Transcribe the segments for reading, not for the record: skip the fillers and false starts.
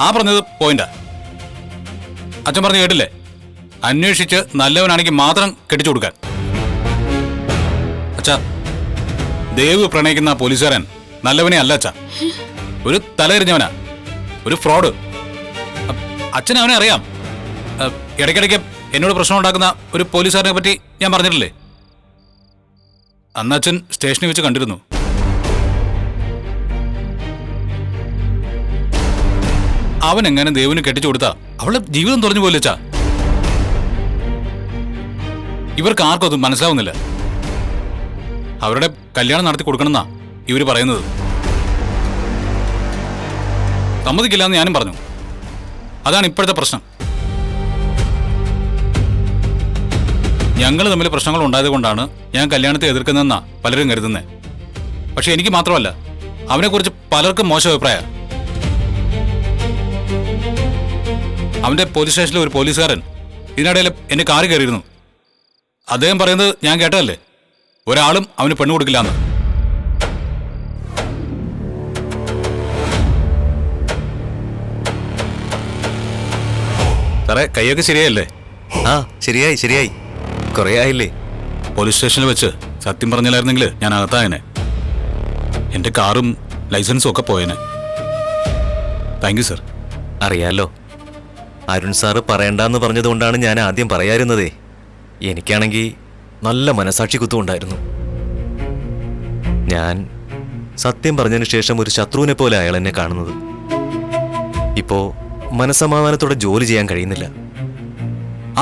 ആ പറഞ്ഞത് പോയിന്റാ. അച്ഛൻ പറഞ്ഞു കേട്ടില്ലേ, അന്വേഷിച്ച് നല്ലവനാണെങ്കിൽ മാത്രം കെട്ടിച്ചു കൊടുക്കാൻ. അച്ഛാ, ദേവ് പ്രണയിക്കുന്ന പോലീസുകാരൻ നല്ലവനെ അല്ല അച്ഛാ. ഒരു തലതിരിഞ്ഞവനാ, ഒരു ഫ്രോഡ്. അച്ഛൻ അവനെ അറിയാം. ഇടയ്ക്കിടയ്ക്ക് എന്നോട് പ്രശ്നം ഉണ്ടാക്കുന്ന ഒരു പോലീസുകാരനെ പറ്റി ഞാൻ പറഞ്ഞിട്ടില്ലേ? അന്ന് അച്ഛൻ സ്റ്റേഷനിൽ വെച്ച് കണ്ടിരുന്നു. അവൻ എങ്ങനെ ദേവിന് കെട്ടിച്ചു കൊടുത്താ അവളുടെ ജീവിതം തുറഞ്ഞു പോയില്ല അച്ഛാ. ഇവർക്ക് ആർക്കും അത് മനസ്സിലാവുന്നില്ല. അവരുടെ കല്യാണം നടത്തി കൊടുക്കണമെന്നാ ഇവര് പറയുന്നത്. സമ്മതിക്കില്ല എന്ന് ഞാനും പറഞ്ഞു. അതാണ് ഇപ്പോഴത്തെ പ്രശ്നം. ഞങ്ങൾ തമ്മിൽ പ്രശ്നങ്ങൾ ഉണ്ടായത് കൊണ്ടാണ് ഞാൻ കല്യാണത്തെ എതിർക്കുന്നതെന്നാ പലരും കരുതുന്നത്. പക്ഷെ എനിക്ക് മാത്രമല്ല, അവനെക്കുറിച്ച് പലർക്കും മോശം അഭിപ്രായം. അവന്റെ പോലീസ് സ്റ്റേഷനിലെ ഒരു പോലീസുകാരൻ ഇതിനിടയിൽ എന്നെ കാറി കയറിയിരുന്നു. അദ്ദേഹം പറയുന്നത് ഞാൻ കേട്ടതല്ലേ, ഒരാളും അവന് പെണ്ണു കൊടുക്കില്ലാന്ന്. സാറേ, കൈയൊക്കെ ശരിയായില്ലേ? ആ, ശരിയായി ശരിയായി. കുറേ ആയില്ലേ? പോലീസ് സ്റ്റേഷനിൽ വെച്ച് സത്യം പറഞ്ഞില്ലായിരുന്നെങ്കിൽ ഞാൻ അകത്തായനെ. എൻ്റെ കാറും ലൈസൻസും ഒക്കെ പോയേനെ. Thank you sir. അറിയാലോ, അരുൺ സാറ് പറയണ്ടെന്ന് പറഞ്ഞതുകൊണ്ടാണ് ഞാൻ ആദ്യം പറയാറുന്നതേ. എനിക്കാണെങ്കിൽ നല്ല മനസാക്ഷി കുത്തുമുണ്ടായിരുന്നു. ഞാൻ സത്യം പറഞ്ഞതിന് ശേഷം ഒരു ശത്രുവിനെ പോലെ അയാൾ എന്നെ കാണുന്നത്. ഇപ്പോ മനസ്സമാധാനത്തോടെ ജോലി ചെയ്യാൻ കഴിയുന്നില്ല.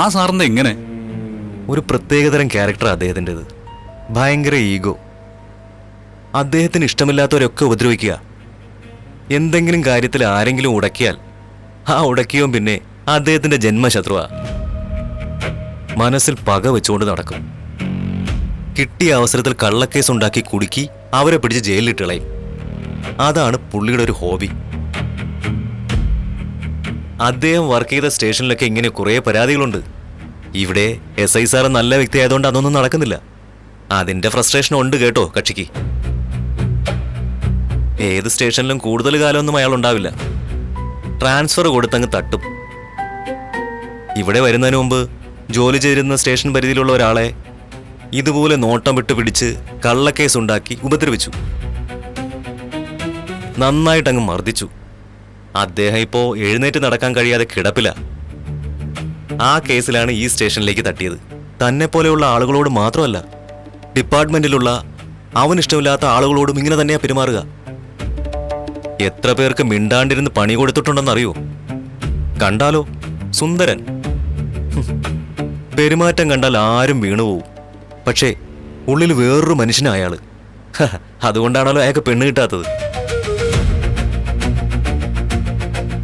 ആ സാറിന്റെ ഇങ്ങനെ ഒരു പ്രത്യേകതരം ക്യാരക്ടർ അദ്ദേഹത്തിൻ്റെത്. ഭയങ്കര ഈഗോ. അദ്ദേഹത്തിന് ഇഷ്ടമില്ലാത്തവരൊക്കെ ഉപദ്രവിക്കുക. എന്തെങ്കിലും കാര്യത്തിൽ ആരെങ്കിലും ഉടക്കിയാൽ ആ ഉടക്കിയവും പിന്നെ അദ്ദേഹത്തിന്റെ ജന്മശത്രുവാ. മനസ്സിൽ പക വെച്ചുകൊണ്ട് നടക്കും. കിട്ടിയ അവസരത്തിൽ കള്ളക്കേസ് ഉണ്ടാക്കി കുടുക്കി അവരെ പിടിച്ച് ജയിലിലിട്ട് കളയും. അതാണ് പുള്ളിയുടെ ഒരു ഹോബി. അദ്ദേഹം വർക്ക് ചെയ്ത സ്റ്റേഷനിലൊക്കെ ഇങ്ങനെ കുറേ പരാതികളുണ്ട്. ഇവിടെ SI സാറ് നല്ല വ്യക്തി ആയതുകൊണ്ട് അതൊന്നും നടക്കുന്നില്ല. അതിന്റെ ഫ്രസ്ട്രേഷൻ ഉണ്ട് കേട്ടോ കക്ഷിക്ക്. ഏത് സ്റ്റേഷനിലും കൂടുതൽ കാലമൊന്നും അയാൾ ഉണ്ടാവില്ല. ട്രാൻസ്ഫർ കൊടുത്തങ്ങ് തട്ടും. ഇവിടെ വരുന്നതിന് മുമ്പ് ജോലി ചെയ്തിരുന്ന സ്റ്റേഷൻ പരിധിയിലുള്ള ഒരാളെ ഇതുപോലെ നോട്ടം വിട്ട് പിടിച്ച് കള്ളക്കേസ് ഉണ്ടാക്കി ഉപദ്രവിച്ചു. നന്നായിട്ടങ്ങ് മർദ്ദിച്ചു. അദ്ദേഹം ഇപ്പോൾ എഴുന്നേറ്റ് നടക്കാൻ കഴിയാതെ കിടപ്പില്ല. ആ കേസിലാണ് ഈ സ്റ്റേഷനിലേക്ക് തട്ടിയത്. തന്നെ പോലെയുള്ള ആളുകളോട് മാത്രമല്ല, ഡിപ്പാർട്ട്മെന്റിലുള്ള അവനിഷ്ടമില്ലാത്ത ആളുകളോടും ഇങ്ങനെ തന്നെയാ പെരുമാറുക. എത്ര പേർക്ക് മിണ്ടാണ്ടിരുന്ന് പണി കൊടുത്തിട്ടുണ്ടെന്നറിയോ? കണ്ടാലോ സുന്ദരൻ. പെരുമാറ്റം കണ്ടാൽ ആരും വീണുപോകും. പക്ഷേ ഉള്ളിൽ വേറൊരു മനുഷ്യനാ അയാള്. അതുകൊണ്ടാണല്ലോ അയാൾക്ക് പെണ്ണ് കിട്ടാത്തത്.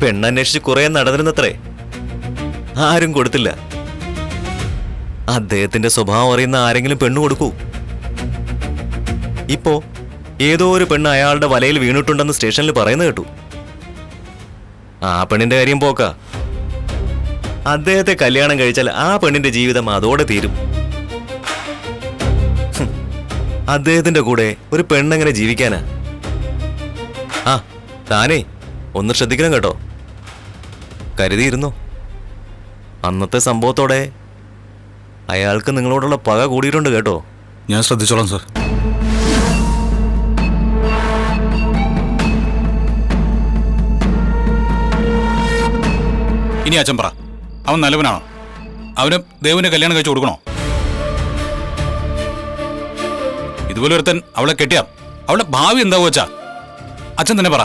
പെണ്ണന്വേഷിച്ച് കുറെ നടന്നിരുന്നത്രേ, ആരും കൊടുത്തില്ല. അദ്ദേഹത്തിന്റെ സ്വഭാവം അറിയുന്ന ആരെങ്കിലും പെണ്ണു കൊടുക്കൂ? ഇപ്പോ ഏതോ ഒരു പെണ്ണ് അയാളുടെ വലയിൽ വീണിട്ടുണ്ടെന്ന് സ്റ്റേഷനിൽ പറയുന്നത് കേട്ടു. ആ പെണ്ണിന്റെ കാര്യം പോക്കാ. അദ്ദേഹത്തെ കല്യാണം കഴിച്ചാൽ ആ പെണ്ണിന്റെ ജീവിതം അതോടെ തീരും. അദ്ദേഹത്തിന്റെ കൂടെ ഒരു പെണ്ണെങ്ങനെ ജീവിക്കാനാ? ആ, താനേ ഒന്ന് ശ്രദ്ധിക്കണം കേട്ടോ. കരുതിയിരുന്നോ? അന്നത്തെ സംഭവത്തോടെ അയാൾക്ക് നിങ്ങളോടുള്ള പക കൂടിയിട്ടുണ്ട് കേട്ടോ. ഞാൻ ശ്രദ്ധിച്ചോളാം സർ. ഇനി അച്ഛൻ പറ, അവൻ നല്ലവനാണോ? അവന് ദേവിനെ കല്യാണം കഴിച്ചു കൊടുക്കണോ? ഇതുപോലെ ഒരുത്തൻ അവളെ കെട്ടിയാ അവളുടെ ഭാവി എന്താവോ അച്ഛാ? അച്ഛൻ തന്നെ പറ.